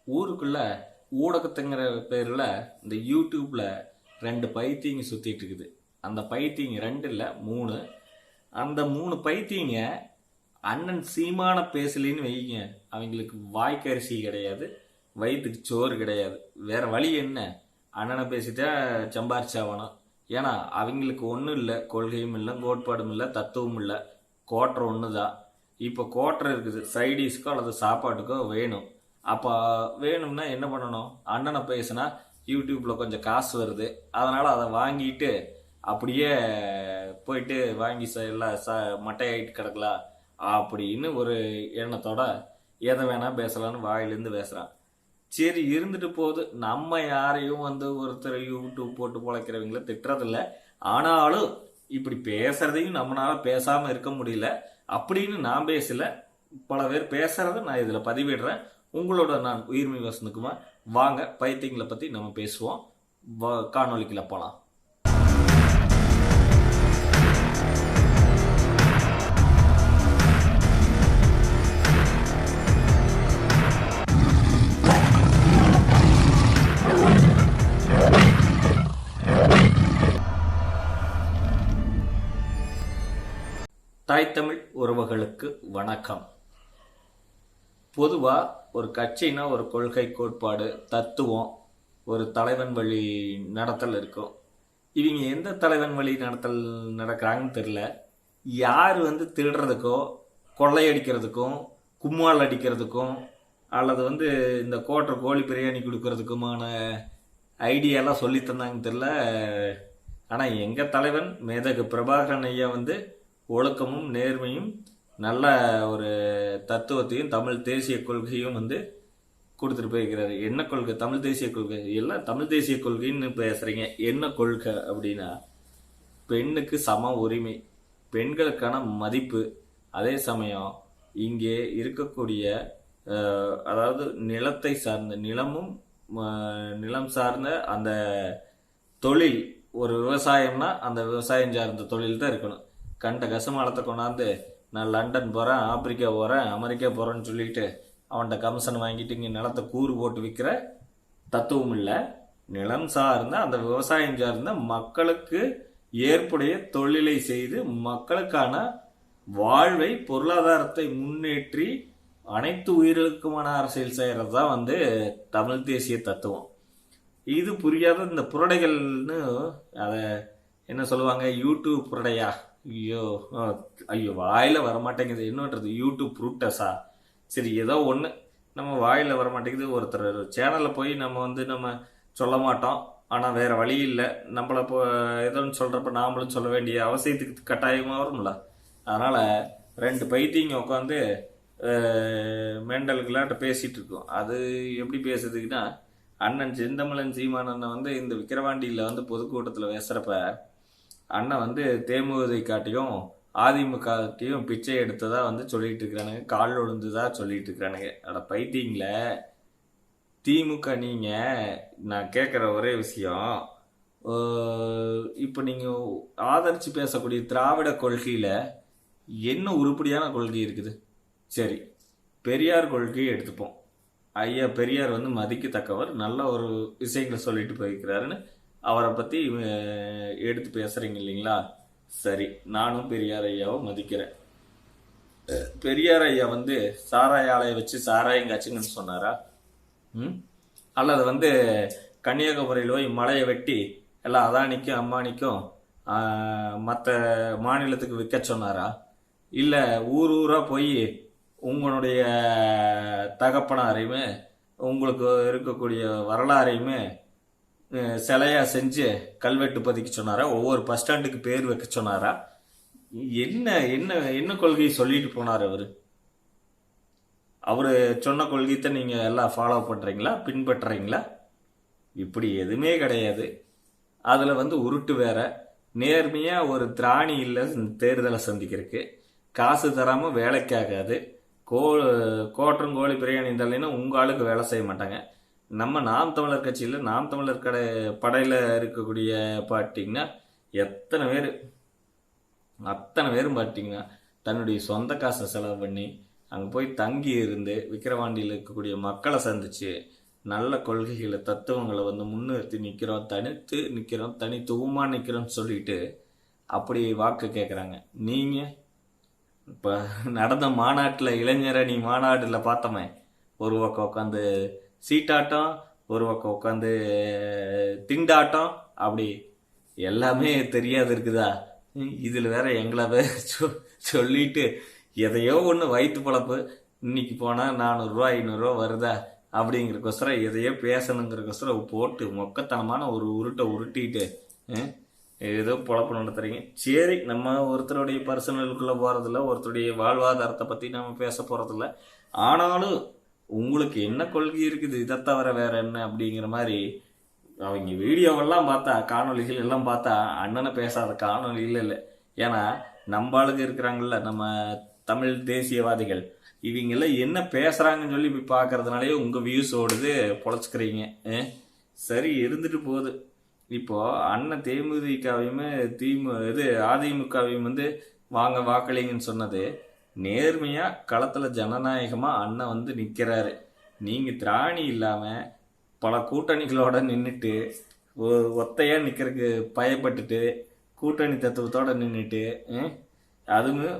ஊருக்குள்ள ஊடகத்துங்கிற பேரில் இந்த யூடியூப்பில் 2 பைத்தியங்க சுற்றிட்டு இருக்குது. அந்த பைத்தியங்க 2 இல்லை 3. அந்த 3 பைத்தியங்க அண்ணன் சீமான பேசலின்னு வைங்க, அவங்களுக்கு வாய்க்கரிசி கிடையாது, வயிற்றுக்கு சோறு கிடையாது. வேற வழி என்ன? அண்ணனை பேசிட்டா சம்பாரிச்சாகணும். ஏன்னா அவங்களுக்கு ஒன்றும் இல்லை, கொள்கையும் இல்லை, கோட்பாடும் இல்லை, தத்துவமும் இல்லை. கோட்டர் ஒன்று தான். இப்போ கோட்டர் இருக்குது, சைடிஷ்க்கோ அல்லது சாப்பாட்டுக்கோ வேணும். அப்போ வேணும்னா என்ன பண்ணணும்? அண்ணனை பேசினா யூடியூப்பில் கொஞ்சம் காசு வருது, அதனால் அதை வாங்கிட்டு அப்படியே போயிட்டு வாங்கி எல்லாம் மட்டையாயிட்டு கிடக்கலாம் அப்படின்னு ஒரு எண்ணத்தோட எதை வேணால் பேசலான்னு வாயிலேருந்து பேசுகிறான். சரி, இருந்துட்டு போகுது. நம்ம யாரையும் ஒருத்தர் யூடியூப் போட்டு பிழைக்கிறவங்கள திட்டுறதில்ல. ஆனாலும் இப்படி பேசுறதையும் நம்மளால பேசாமல் இருக்க முடியல அப்படின்னு நான் பேசல. பல பேர் பேசுறத நான் இதில் பதிவிடுறேன். உங்களோட நான் உயிர்மை வசனுக்குமா. வாங்க பைத்தியங்களை பற்றி நம்ம பேசுவோம். காணொலிக்குள்ள போகலாம். தாய் தமிழ் உறவுகளுக்கு வணக்கம். பொதுவாக ஒரு கட்சினா ஒரு கொள்கை, கோட்பாடு, தத்துவம், ஒரு தலைவன் வழி நடத்தல் இருக்கும். இவங்க எந்த தலைவன் வழி நடத்தல் நடக்கிறாங்கன்னு தெரியல. யார் திருடுறதுக்கோ, கொள்ளையடிக்கிறதுக்கும், கும்மால் அடிக்கிறதுக்கும், அல்லது இந்த கோழி பிரியாணி கொடுக்கறதுக்குமான ஐடியாலாம் சொல்லி தந்தாங்கன்னு தெரியல. ஆனால் எங்கள் தலைவன் மேதகு பிரபாகரன் ஐயா ஒழுக்கமும் நேர்மையும் நல்ல ஒரு தத்துவத்தையும் தமிழ் தேசிய கொள்கையும் கொடுத்துட்டு போயிருக்கிறாரு. என்ன கொள்கை? தமிழ் தேசிய கொள்கை. எல்லாம் தமிழ் தேசிய கொள்கைன்னு பேசுறீங்க. என்ன கொள்கை அப்படின்னா, பெண்ணுக்கு சம உரிமை, பெண்களுக்கான மதிப்பு, அதே சமயம் இங்கே இருக்கக்கூடிய அதாவது நிலத்தை சார்ந்த நிலம் சார்ந்த அந்த தொழில், ஒரு விவசாயம்னா அந்த விவசாயம் சார்ந்த தொழில் தான் இருக்கணும். கண்ட கசமாலத்தை கொண்டாந்து நான் லண்டன் போகிறேன், ஆப்பிரிக்கா போகிறேன், அமெரிக்கா போகிறேன்னு சொல்லிட்டு அவன்கிட்ட கமிஷன் வாங்கிட்டு இங்கே நிலத்தை கூறு போட்டு விற்கிற தத்துவம் இல்லை. நிலம் சார்ந்த அந்த விவசாயம் சார்ந்த மக்களுக்கு ஏற்புடைய தொழிலை செய்து மக்களுக்கான வாழ்வை, பொருளாதாரத்தை முன்னேற்றி அனைத்து உயிர்களுக்குமான அரசியல் செய்கிறது தான் தமிழ் தேசிய தத்துவம். இது புரியாத இந்த புரடைகள்னு அதை என்ன சொல்லுவாங்க, யூடியூப் புரடையா? ஐயோ வாயில் வரமாட்டேங்குது. என்னன்றது யூடியூப் ரூட்டஸா? சரி, ஏதோ ஒன்று நம்ம வாயில் வரமாட்டேங்குது. ஒருத்தர் சேனலில் போய் நம்ம சொல்ல மாட்டோம். ஆனால் வேறு வழி இல்லை. நம்மளை இப்போ ஏதோன்னு சொல்கிறப்ப நாமளும் சொல்ல வேண்டிய அவசியத்துக்கு கட்டாயமாக வரும்ல. அதனால் 2 பைத்தியங்க உட்காந்து மெண்டலுக்குள்ளாட்ட பேசிகிட்டு இருக்கோம். அது எப்படி பேசுறதுக்குன்னா, அண்ணன் செந்தமிழன் சீமானண்ணன் இந்த விக்கிரவாண்டியில் பொதுக்கூட்டத்தில் பேசுகிறப்ப அண்ணன் தேமுதிகை காட்டியும் அதிமுகட்டையும் பிச்சை எடுத்ததா சொல்லிட்டு இருக்கிறானுங்க, கால் விழுந்துதா சொல்லிட்டு இருக்கிறானுங்க. அட பைத்தியங்கள, திமுக நீங்க, நான் கேட்குற ஒரே விஷயம், இப்போ நீங்க ஆதரிச்சு பேசக்கூடிய திராவிட கொள்கையில என்ன உருப்படியான கொள்கை இருக்குது? சரி, பெரியார் கொள்கையை எடுத்துப்போம். ஐயா பெரியார் மதிக்கத்தக்கவர், நல்ல ஒரு விஷயங்களை சொல்லிட்டு போயிருக்கிறாருன்னு அவரை பற்றி எடுத்து பேசுகிறீங்க இல்லைங்களா? சரி, நானும் பெரியார் ஐயாவை மதிக்கிறேன். பெரியார் ஐயா சாராய ஆலையை வச்சு சாராயம் காய்ச்சுங்கன்னு சொன்னாரா? அல்லது கன்னியாகுமரியில் போய் மலையை வெட்டி எல்லாம் அதானிக்கும் அம்மானிக்கும் மற்ற மாநிலத்துக்கு விற்க சொன்னாரா? இல்லை ஊர் ஊராக போய் உங்களுடைய தகப்பனாரையுமே உங்களுக்கு இருக்கக்கூடிய வரலாறையுமே சிலையா செஞ்சு கல்வெட்டு பதிக்க சொன்னாரா? ஒவ்வொரு பஸ் ஸ்டாண்டுக்கு பேர் வைக்க சொன்னாரா? என்ன என்ன என்ன கொள்கையை சொல்லிட்டு போனார் அவரு சொன்ன கொள்கையை நீங்க எல்லாம் ஃபாலோ பண்றீங்களா, பின்பற்றுறீங்களா? இப்படி எதுவுமே கிடையாது. அதுல உருட்டு வேற. நேர்மையா ஒரு திராணி இல்லை தேர்தலை சந்திக்கிறதுக்கு. காசு தராம வேலைக்காகாது. கோட்டரும் கோழி பிரியாணி இருந்தாலும் உங்க ஆளுக்கு வேலை செய்ய மாட்டாங்க. நம்ம நாம் தமிழர் கட்சியில், நாம் தமிழர் படையில் இருக்கக்கூடிய பார்த்தீங்கன்னா அத்தனை பேரும் பார்த்தீங்கன்னா தன்னுடைய சொந்த காசை செலவு பண்ணி அங்கே போய் தங்கி இருந்து விக்கிரவாண்டியில் இருக்கக்கூடிய மக்களை சந்திச்சு நல்ல கொள்கைகளை தத்துவங்களை வந்து முன்னிறுத்தி நிற்கிறோம், தனித்து நிற்கிறோம், தனித்துவமாக நிற்கிறோம்னு சொல்லிட்டு அப்படி வாக்கு கேட்குறாங்க. நீங்கள் இப்போ நடந்த மாநாட்டில் இளைஞரணி மாநாட்டில் பார்த்தோமே, ஒரு பக்கம் உட்காந்து சீட்டாட்டம், ஒரு பக்கம் உட்காந்து திண்டாட்டம், அப்படி எல்லாமே தெரியாது இருக்குதா? இதில் வேற எங்களை சொல்லிட்டு எதையோ ஒன்று வயிற்று பழப்பு, இன்னைக்கு போனால் 400 500 வருதா அப்படிங்கிறக்கோசரம் எதையோ பேசணுங்கிறக்கோசரம் போட்டு மொக்கத்தனமான ஒரு உருட்டை உருட்டிட்டு ஏதோ பொழப்பு நடத்துறீங்க. சரி, நம்ம ஒருத்தருடைய பர்சனலுக்குள்ளே போகிறதில்ல, ஒருத்தருடைய வாழ்வாதாரத்தை பற்றி நம்ம பேச போகிறதில்ல. ஆனாலும் உங்களுக்கு என்ன கொள்கை இருக்குது, இதை தவிர வேற என்ன அப்படிங்கிற மாதிரி அவங்க வீடியோவெல்லாம் பார்த்தா, காணொலிகள் எல்லாம் பார்த்தா அண்ணனை பேசாத காணொலிகள் இல்லை. ஏன்னா நம்ம ஆளுங்க இருக்கிறாங்கல்ல, நம்ம தமிழ் தேசியவாதிகள், இவங்கெல்லாம் என்ன பேசுகிறாங்கன்னு சொல்லி போய் பார்க்கறதுனாலே உங்கள் வியூஸ் ஓடுது, பொழைச்சிக்கிறீங்க. சரி, இருந்துட்டு போகுது. இப்போ அண்ணன் தேமுதிகவையுமே அதிமுகவையும் வந்து வாங்க வாக்களிங்கன்னு சொன்னது நேர்மையாக களத்தில் ஜனநாயகமாக அண்ணன் வந்து நிற்கிறாரு. நீங்கள் திராணி இல்லாமல் பல கூட்டணிகளோட நின்றுட்டு ஒத்தையாக நிற்கிறதுக்கு பயப்பட்டுட்டு கூட்டணி தத்துவத்தோடு நின்றுட்டு அதுவும்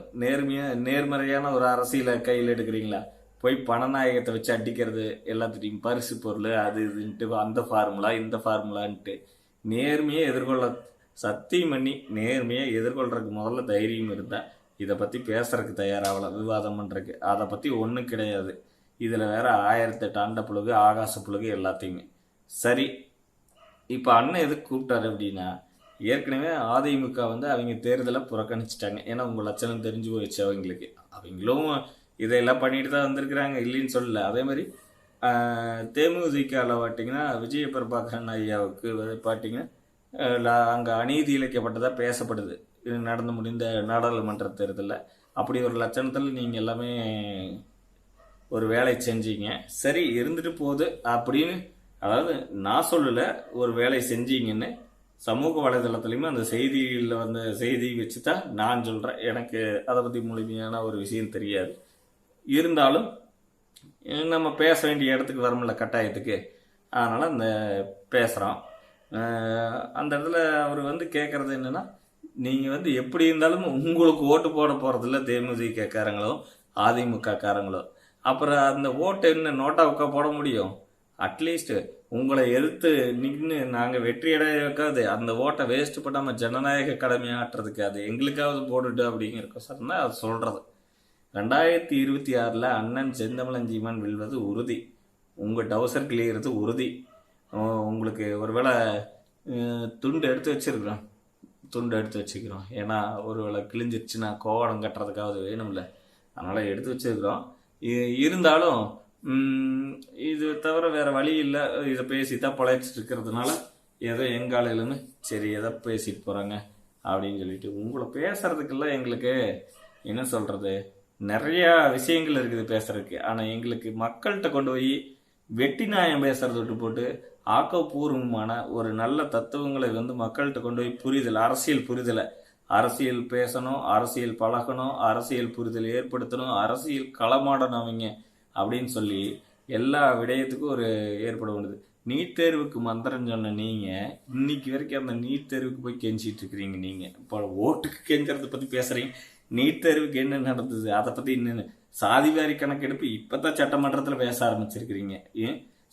நேர்மறையான ஒரு அரசியலை கையில் எடுக்கிறீங்களா? போய் பணநாயகத்தை வச்சு அடிக்கிறது, எல்லாத்துட்டையும் பரிசு பொருள் அது இதுன்ட்டு அந்த ஃபார்முலா இந்த ஃபார்முலான்ட்டு நேர்மையை எதிர்கொள்ள சத்தியம் பண்ணி நேர்மையாக எதிர்கொள்றதுக்கு முதல்ல தைரியம் இருந்தால் இதை பற்றி பேசுறதுக்கு தயாராகல, விவாதம் பண்ணுறதுக்கு அதை பற்றி ஒன்றும் கிடையாது. இதில் வேற 1008 அண்ட புழுகு ஆகாச புழுகு எல்லாத்தையுமே. சரி, இப்போ அண்ணன் எதுக்கு கூப்பிட்டாரு அப்படின்னா, ஏற்கனவே அதிமுக வந்து அவங்க தேர்தலை புறக்கணிச்சிட்டாங்க. ஏன்னா உங்கள் லட்சணம் தெரிஞ்சு போயிடுச்சு அவங்களுக்கு. அவங்களும் இதையெல்லாம் பண்ணிட்டு தான் வந்திருக்கிறாங்க, இல்லைன்னு சொல்லல. அதே மாதிரி தேமுதிகவில் பார்த்தீங்கன்னா விஜய பிரபாகரன் ஐயாவுக்கு பார்த்தீங்கன்னா அங்கே அநீதி இழைக்கப்பட்டதாக பேசப்படுது நடந்து முடிந்த நாடாளுமன்ற தேர்தலில். அப்படி ஒரு லட்சணத்தில் நீங்கள் எல்லாமே ஒரு வேலை செஞ்சீங்க. சரி, இருந்துட்டு போகுது அப்படின்னு, அதாவது நான் சொல்லலை, ஒரு வேலை செஞ்சீங்கன்னு சமூக வலைதளத்துலையுமே அந்த செய்தியில் வந்த செய்தி வச்சு தான் நான் சொல்கிறேன். எனக்கு அதை பற்றி முழுமையான ஒரு விஷயம் தெரியாது. இருந்தாலும் நம்ம பேச வேண்டிய இடத்துக்கு வரமில்ல கட்டாயத்துக்கு, அதனால் அந்த பேசுகிறோம். அந்த இடத்துல அவர் வந்து கேட்குறது என்னென்னா, நீங்கள் வந்து எப்படி இருந்தாலும் உங்களுக்கு ஓட்டு போட போகிறதில்ல தேமுதிக காரங்களோ அதிமுக காரங்களோ, அப்புறம் அந்த ஓட்டு என்ன நோட்டாவுக்கா போட முடியும்? அட்லீஸ்ட் உங்களை எதிர்த்து நின்று நாங்கள் வெற்றி அடையக்காது அந்த ஓட்டை வேஸ்ட் பண்ணாமல் ஜனநாயக கடமையாட்டுறதுக்கு அது எங்களுக்காவது போட்டுட்டு அப்படிங்கிறக்கோசரம் தான் அது சொல்கிறது. 2026 அண்ணன் செந்தமிழன் சீமான் வெல்வது உறுதி. உங்கள் டவுசர் கிளியறது உறுதி. உங்களுக்கு ஒருவேளை துண்டு எடுத்து வச்சுக்கிறோம். ஏன்னா ஒருவேளை கிழிஞ்சிருச்சுன்னா கோவடம் கட்டுறதுக்காவது வேணும்ல, அதனால் எடுத்து வச்சுருக்கிறோம். இருந்தாலும் இது தவிர வேறு வழி இல்லை, இதை பேசி தான் பழைச்சிட்டு இருக்கிறதுனால ஏதோ எங்காலையிலுமே சரி எதை பேசிட்டு போகிறாங்க அப்படின்னு சொல்லிட்டு உங்களை பேசுகிறதுக்கெல்லாம் எங்களுக்கு என்ன சொல்கிறது, நிறையா விஷயங்கள் இருக்குது பேசுறதுக்கு. ஆனால் எங்களுக்கு மக்கள்கிட்ட கொண்டு போய் வெட்டி நியாயம் பேசுறதை விட்டு போட்டு ஆக்கப்பூர்வமான ஒரு நல்ல தத்துவங்களை வந்து மக்கள்கிட்ட கொண்டு போய் புரிதல், அரசியல் பேசணும், அரசியல் பழகணும், அரசியல் புரிதல் ஏற்படுத்தணும், அரசியல் களமாடணும் அவங்க அப்படின்னு சொல்லி எல்லா விடயத்துக்கும் ஒரு ஏற்பட வேண்டியது. நீட் தேர்வுக்கு மந்திரம் சொன்ன நீங்கள் இன்னைக்கு வரைக்கும் அந்த நீட் தேர்வுக்கு போய் கெஞ்சிட்டு இருக்கிறீங்க. நீங்கள் இப்போ ஓட்டுக்கு கெஞ்சுறதை பற்றி பேசுகிறீங்க. நீட் தேர்வுக்கு என்ன நடந்தது அதை பற்றி இன்னும் சாதிவாரி கணக்கெடுப்பு இப்போ தான் சட்டமன்றத்தில் பேச ஆரம்பிச்சிருக்கிறீங்க.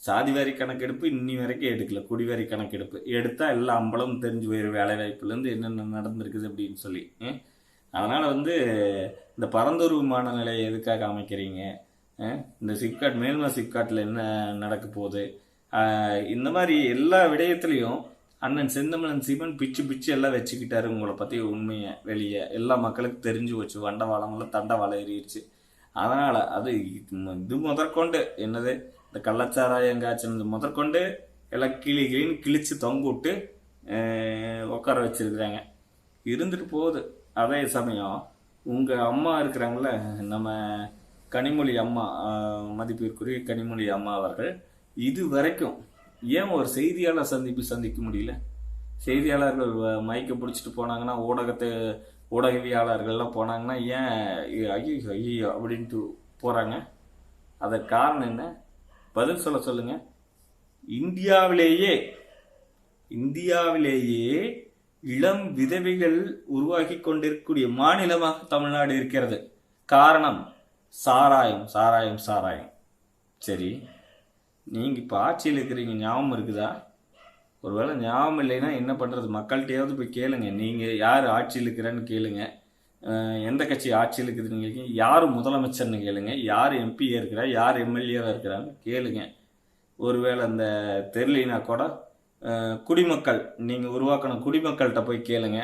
சாதிவாரி கணக்கெடுப்பு இன்னி வரைக்கும் எடுக்கல. குடிவாரி கணக்கெடுப்பு எடுத்தால் எல்லாம் அம்பலம் தெரிஞ்சு போயிடும், வேலை வாய்ப்புலேருந்து என்னென்ன நடந்திருக்குது அப்படின்னு சொல்லி. அதனால் வந்து இந்த பரந்தூர் விமான நிலையம் எதுக்காக அமைக்கிறீங்க? இந்த சிப்காட் மேல்மா சிப்காட்டில் என்ன நடக்க போகுது? இந்த மாதிரி எல்லா விடயத்துலேயும் அண்ணன் செந்தமிழன் சீமான் பிச்சு எல்லாம் வச்சுக்கிட்டாரு. உங்களை பற்றி உண்மையை வெளியே எல்லா மக்களுக்கும் தெரிஞ்சு வச்சு வண்டவாளமெல்லாம் தண்டவாளம் ஏறிடுச்சு. அதனால் அது இது முதற்கொண்டு என்னது இந்த கள்ளச்சாராயம் காய்ச்சினது முதற்கொண்டு எல்லாம் கிளின்னு கிழிச்சு தொங்க விட்டு உட்கார வச்சிருக்கிறாங்க. இருந்துட்டு போகுது. அதே சமயம் உங்கள் அம்மா இருக்கிறாங்கள, நம்ம கனிமொழி அம்மா, மதிப்பிற்குரிய கனிமொழி அம்மா அவர்கள் இது வரைக்கும் ஏன் ஒரு செய்தியாளர் சந்திக்க முடியல? செய்தியாளர்கள் மைக்கை பிடிச்சிட்டு போனாங்கன்னா ஊடகவியாளர்கள்லாம் போனாங்கன்னா ஏன் ஐயோ அப்படின்ட்டு போகிறாங்க. அதற்கு காரணம் என்ன? பதில் சொல்லுங்க. இந்தியாவிலேயே இளம் விதவைகள் உருவாக்கி கொண்டிருக்கக்கூடிய மாநிலமாக தமிழ்நாடு இருக்கிறது. காரணம் சாராயம் சாராயம் சாராயம். சரி, நீங்கள் இப்போ ஆட்சியில் இருக்கிறீங்க, ஞாபகம் இருக்குதா? ஒருவேளை ஞாபகம் இல்லைன்னா என்ன பண்ணுறது? மக்கள்கிட்டையாவது போய் கேளுங்க. நீங்கள் யார் ஆட்சியில் இருக்கிறேன்னு கேளுங்க. எந்த கட்சி ஆட்சியில் இருக்குதுன்னு கேளுங்க. யார் முதலமைச்சர்னு கேளுங்க. யார் எம்பியாக இருக்கிறா, யார் எம்எல்ஏவாக இருக்கிறான்னு கேளுங்க. ஒருவேளை அந்த தெரியலினா கூட குடிமக்கள், நீங்கள் உருவாக்கின குடிமக்கள்கிட்ட போய் கேளுங்க.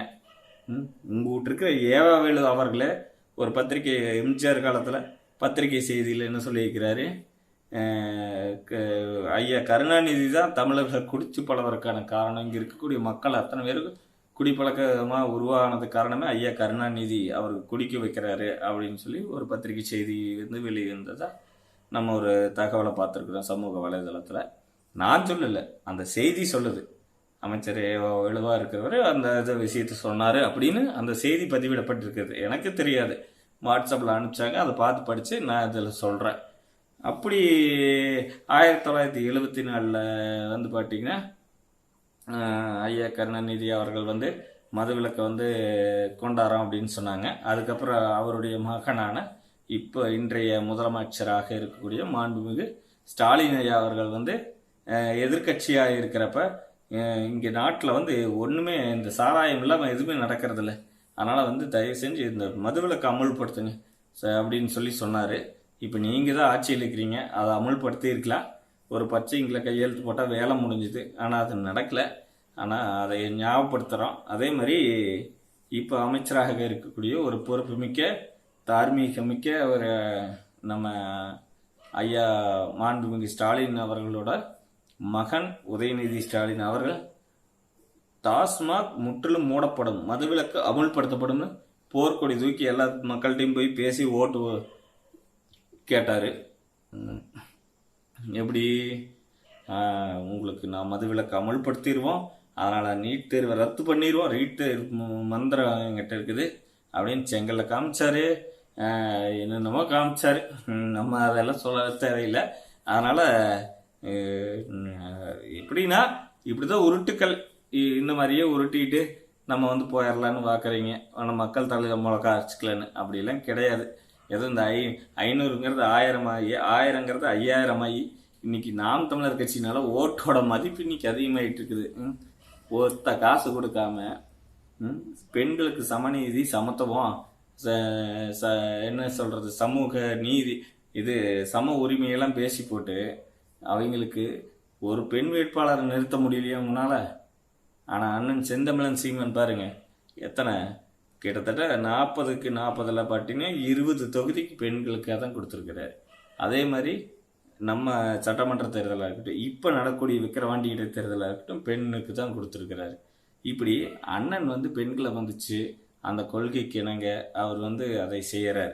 உங்கள் வீட்டு இருக்கிற ஏவாவேலு அவர்களே ஒரு பத்திரிகை, எம்ஜிஆர் காலத்தில் பத்திரிகை செய்தியில் என்ன சொல்லியிருக்கிறாரு? ஐயா கருணாநிதி தான் தமிழர்கள் குடிச்சு பழவதற்கான காரணம். இங்கே இருக்கக்கூடிய மக்கள் அத்தனை பேருக்கு குடிப்பழக்கமாக உருவானது காரணமே ஐயா கருணாநிதி அவர் குடிக்க வைக்கிறாரு அப்படின்னு சொல்லி ஒரு பத்திரிகை செய்தி வந்து வெளியிருந்ததா நம்ம ஒரு தகவலை பார்த்துருக்குறோம் சமூக வலைதளத்தில். நான் சொல்லலை, அந்த செய்தி சொல்லுது. அமைச்சர் எழுவாக இருக்கிறவர் அந்த விஷயத்தை சொன்னார் அப்படின்னு அந்த செய்தி பதிவிடப்பட்டிருக்குது. எனக்கு தெரியாது, வாட்ஸ்அப்பில் அனுப்பிச்சாங்க, அதை பார்த்து படித்து நான் இதில் சொல்கிறேன். அப்படி 1974 வந்து பார்த்திங்கன்னா ஐயா கருணாநிதி அவர்கள் வந்து மதுவிலக்கை வந்து கொண்டாடுறோம் அப்படின்னு சொன்னாங்க. அதுக்கப்புறம் அவருடைய மகனான இப்போ இன்றைய முதலமைச்சராக இருக்கக்கூடிய மாண்புமிகு ஸ்டாலின் ஐயா அவர்கள் வந்து எதிர்கட்சியாக இருக்கிறப்ப இங்கே நாட்டில் வந்து ஒன்றுமே இந்த சாராயம் இல்லாமல் எதுவுமே நடக்கிறதில்ல, அதனால் வந்து தயவு செஞ்சு இந்த மதுவிலக்கை அமுல்படுத்துங்க அப்படின்னு சொல்லி சொன்னார். இப்போ நீங்கள் தான் ஆட்சியில் இருக்கிறீங்க, அதை அமுல்படுத்தி இருக்கலாம். ஒரு பச்சைங்களை கையெழுத்து போட்டால் வேலை முடிஞ்சுது, ஆனால் அது நடக்கலை. ஆனால் அதை ஞாபகப்படுத்துகிறோம். அதே மாதிரி இப்போ அமைச்சராக இருக்கக்கூடிய ஒரு பொறுப்புமிக்க தார்மீகமிக்க ஒரு நம்ம ஐயா மாண்புமிகு ஸ்டாலின் அவர்களோட மகன் உதயநிதி ஸ்டாலின் அவர்கள் டாஸ்மாக் முற்றிலும் மூடப்படும், மதுவிலக்கு அமுல்படுத்தப்படும்னு போர்க்கொடி தூக்கி எல்லா மக்கள்கிட்டையும் போய் பேசி ஓட்டு கேட்டார். எப்படி உங்களுக்கு நான் மதுவிலக்கு அமல்படுத்திடுவோம், அதனால் நீட் தேர்வை ரத்து பண்ணிடுவோம், நீட் தேர்வு மந்திரம் என்கிட்ட இருக்குது அப்படின்னு செங்கலில் காமிச்சாரு, என்னென்னமோ காமிச்சார். நம்ம அதெல்லாம் சொல்ல தேவையில்லை. அதனால் எப்படின்னா இப்படி தான் உருட்டுக்கள் இந்த மாதிரியே உருட்டிக்கிட்டு நம்ம வந்து போயிடலான்னு பார்க்குறீங்க. ஆனால் மக்கள் தலையில் மிளகா அரைச்சிக்கலன்னு அப்படிலாம் கிடையாது. எதுவும் இந்த 500ங்கிறது 1000 ஆகி 1000ங்கிறது 5000 ஆகி இன்னைக்கு நாம் தமிழர் கட்சினால ஓட்டோட மதிப்பு இன்னைக்கு அதிகமாகிட்டு இருக்குது. ஒருத்த காசு கொடுக்காம பெண்களுக்கு சமநீதி சமத்துவம் என்ன சொல்கிறது சமூக நீதி இது சம உரிமையெல்லாம் பேசி போட்டு அவங்களுக்கு ஒரு பெண் வேட்பாளரை நிறுத்த முடியலையே உங்களால். ஆனால் அண்ணன் செந்தமிழன் சீமன் பாருங்க, எத்தனை கிட்டத்தட்ட 40க்கு 40 பார்த்தீங்கன்னா 20 தொகுதிக்கு பெண்களுக்காக தான் கொடுத்துருக்கிறார். அதே மாதிரி நம்ம சட்டமன்ற தேர்தலாக இருக்கட்டும், இப்போ நடக்கக்கூடிய விக்கிரவாண்டி இடைத்தேர்தலாக இருக்கட்டும், பெண்ணுக்கு தான் கொடுத்துருக்கிறாரு. இப்படி அண்ணன் வந்து பெண்களை வந்துச்சு அந்த கொள்கைக்கு இணங்க அவர் வந்து அதை செய்கிறார்.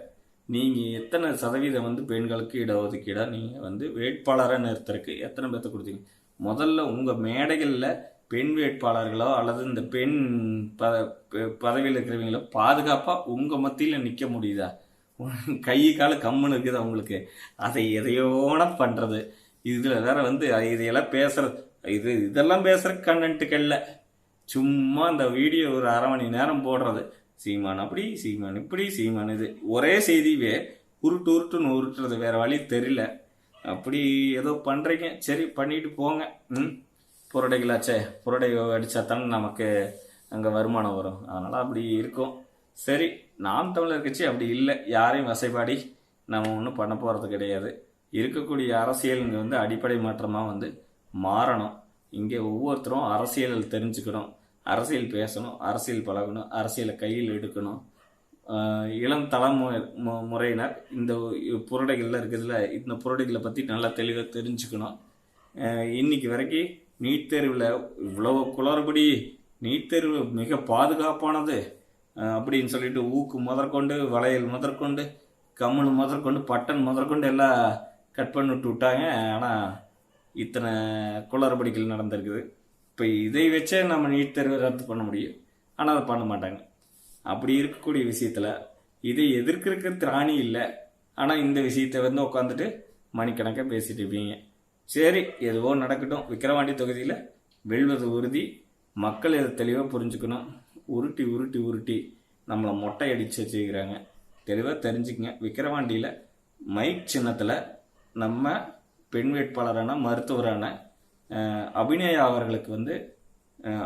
நீங்கள் எத்தனை சதவீதம் வந்து பெண்களுக்கு இடஒதுக்கீடாக நீங்கள் வந்து வேட்பாளராக நிறுத்தறதுக்கு எத்தனை பேர்த்த கொடுத்தீங்க? முதல்ல உங்கள் மேடைகளில் பெண் வேட்பாளர்களோ அல்லது இந்த பெண் பதவியில் இருக்கிறவங்களோ பாதுகாப்பாக உங்கள் மத்தியில் நிற்க முடியுதா? கை கால கம்முன்னு இருக்குது அவங்களுக்கு. அதை எதையோன பண்ணுறது. இதில் வேற வந்து இதையெல்லாம் பேசுறது, இதெல்லாம் பேசுகிற கண்டென்ட்டுகள் இல்லை. சும்மா அந்த வீடியோ ஒரு அரை மணி நேரம் போடுறது, சீமான் அப்படி சீமான் இப்படி சீமான் இது ஒரே செய்தியே உருட்டுன்னு உருட்டுறது, வேற வழி தெரியல. அப்படி ஏதோ பண்ணுறீங்க, சரி பண்ணிட்டு போங்க. புரடைகளாச்சே, புரடை அடித்தா தானே நமக்கு அங்கே வருமானம் வரும், அதனால் அப்படி இருக்கும். சரி, நாம் தமிழர் கட்சி அப்படி இல்லை, யாரையும் வசைபாடி நம்ம ஒன்றும் பண்ண போகிறது கிடையாது. இருக்கக்கூடிய அரசியல் இங்கே வந்து அடிப்படை மாற்றமாக வந்து மாறணும். இங்கே ஒவ்வொருத்தரும் அரசியல் தெரிஞ்சுக்கணும், அரசியல் பேசணும், அரசியல் பழகணும், அரசியலை கையில் எடுக்கணும். இளம் தலைமுறையினர் இந்த புரடைகளில் இருக்கிறதுல இந்த புரடைகளை பற்றி நல்லா தெளிவாக தெரிஞ்சுக்கணும். இன்னைக்கு வரைக்கும் நீட் தேர்வில் இவ்வளோ குளறுபடி, நீட் தேர்வு மிக பாதுகாப்பானது அப்படின்னு சொல்லிட்டு ஊக்கு முதற்கொண்டு வளையல் முதற்கொண்டு கம்முனு முதற்கொண்டு பட்டன் முதற்கொண்டு எல்லாம் கட் பண்ணிவிட்டு விட்டாங்க. ஆனால் இத்தனை குளறுபடிகள் நடந்திருக்குது. இப்போ இதை வச்சே நம்ம நீட் தேர்வை ரத்து பண்ண முடியும், ஆனால் அதை பண்ண மாட்டாங்க. அப்படி இருக்கக்கூடிய விஷயத்தில் இதை எதிர்க்கிறதுக்கு திராணி இல்லை ஆனால் இந்த விஷயத்தை வந்து உட்காந்துட்டு மணிக்கணக்காக பேசிட்டு இருப்பீங்க. சரி, எதுவோ நடக்கட்டும். விக்கிரவாண்டி தொகுதியில் வெல்வது உறுதி. மக்கள் இதை தெளிவாக புரிஞ்சுக்கணும். உருட்டி உருட்டி உருட்டி நம்மளை மொட்டை அடிச்சு வச்சுக்கிறாங்க. தெளிவாக தெரிஞ்சுக்கங்க. விக்கிரவாண்டியில் மைக் சின்னத்தில் நம்ம பெண் வேட்பாளரான மருத்துவரான அபிநயா அவர்களுக்கு வந்து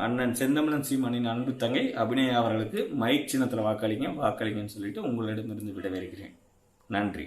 அண்ணன் செந்தமிழன் சீமானின் அன்பு தங்கை அபிநயா அவர்களுக்கு மைக் சின்னத்தில் வாக்களிங்கன்னு சொல்லிட்டு உங்களிடமிருந்து விடைபெறுகிறேன். நன்றி.